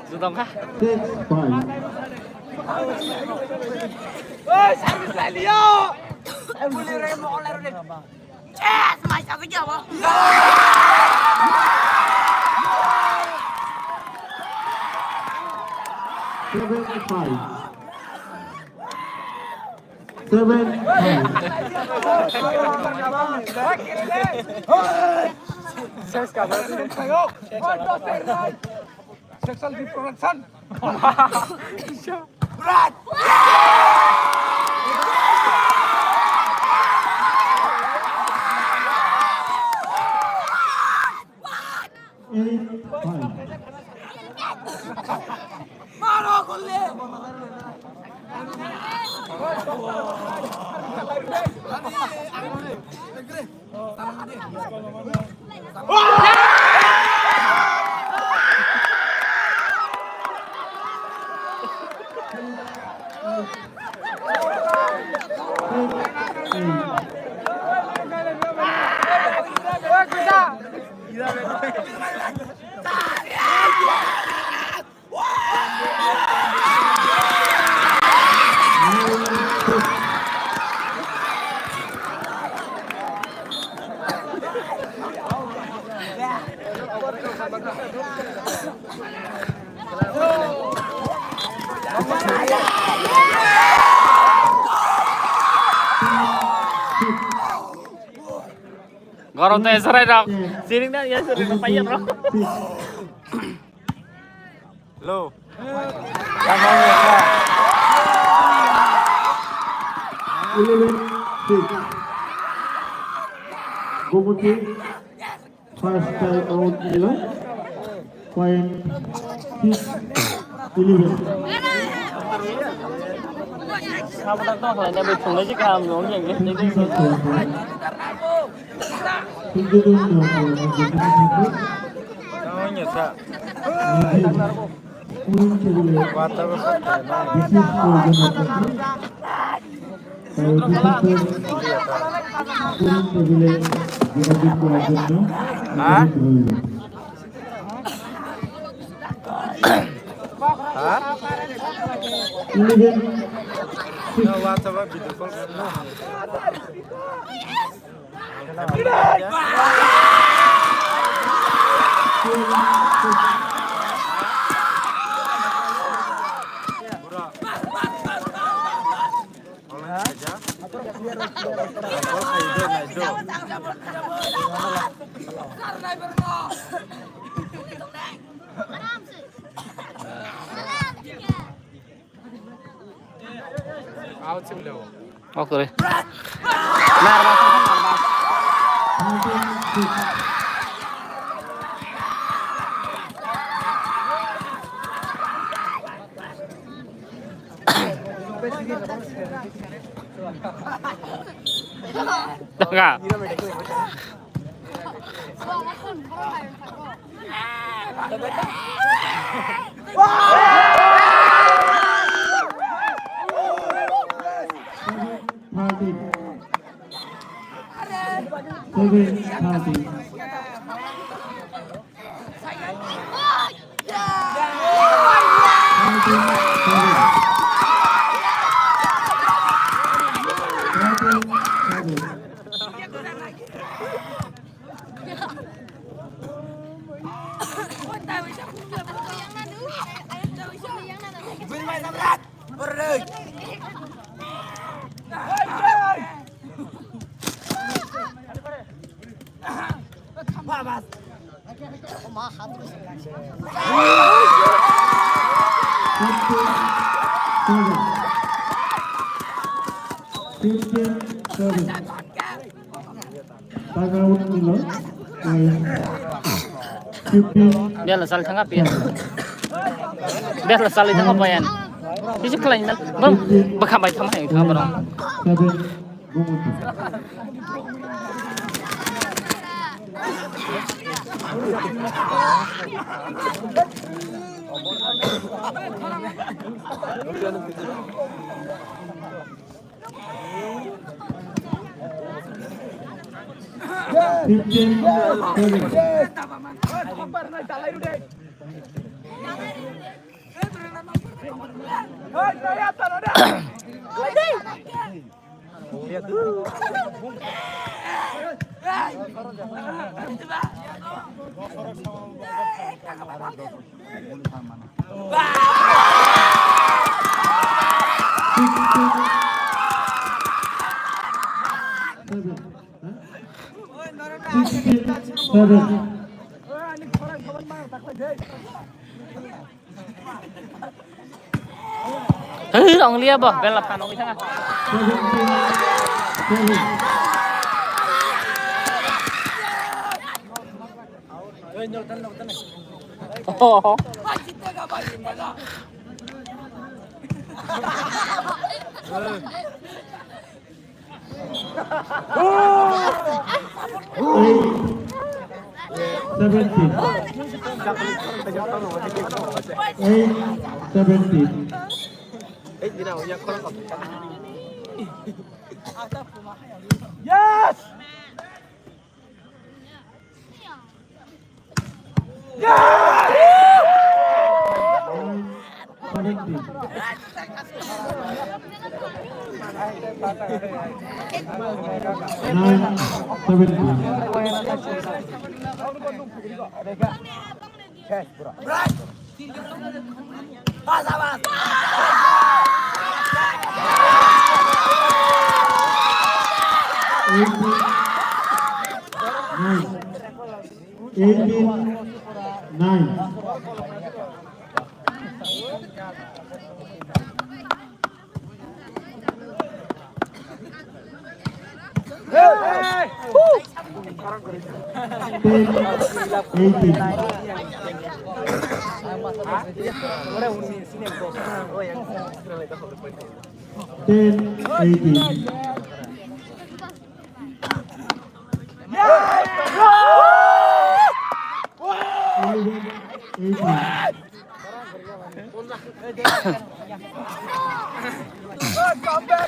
Sudah kah? 6-5. Servis Lelio. Boleh remo oleh Rodin. Yes, macam apa jawab? 7-5. 7-5. Sexual reproduction. Berat. Maro kulle. Goroh teh serai dong. Sini dah ya serai apa ya bro? Lo. Kamu ya. 11-6. Gomoti first time out nila. Point 6-11. Kamu tak tahu kalau dia betul aja kamu ngomong yang gitu. Oh nyesa. Oke. Nah, enggak. 7-30. 15-7. Timeout Miller. 15. Biar lah salah tangkap ya. Biar lah salah tangkap ya. Ini sih kalian bang, bakal baik sama yang tangkap bang. 7. Gomutu. Ông lia bò, bên là phản ông đi thằng à? Oh. Yes!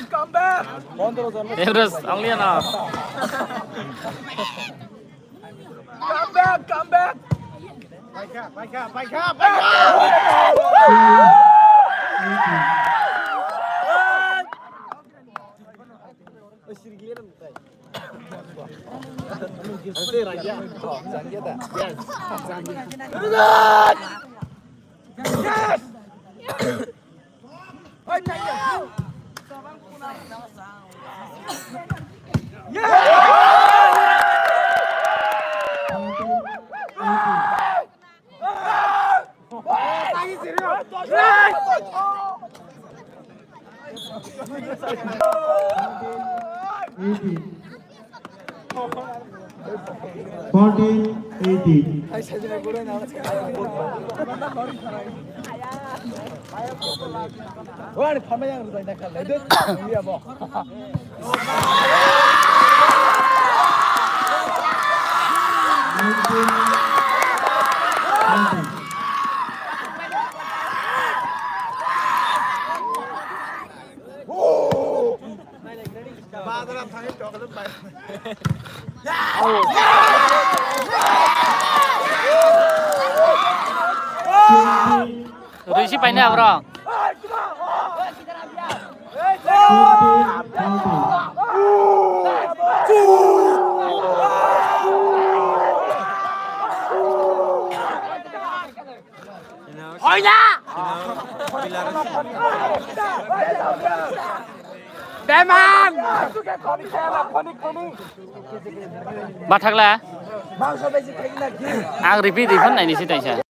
Come back! Terus, ông lia nào? Come back! Baik up! Rusi paine abro. はいな。Demam. Bathakla. Bang sampai sih kayak gini. Ang repeat ifan nahi ni sitai sa.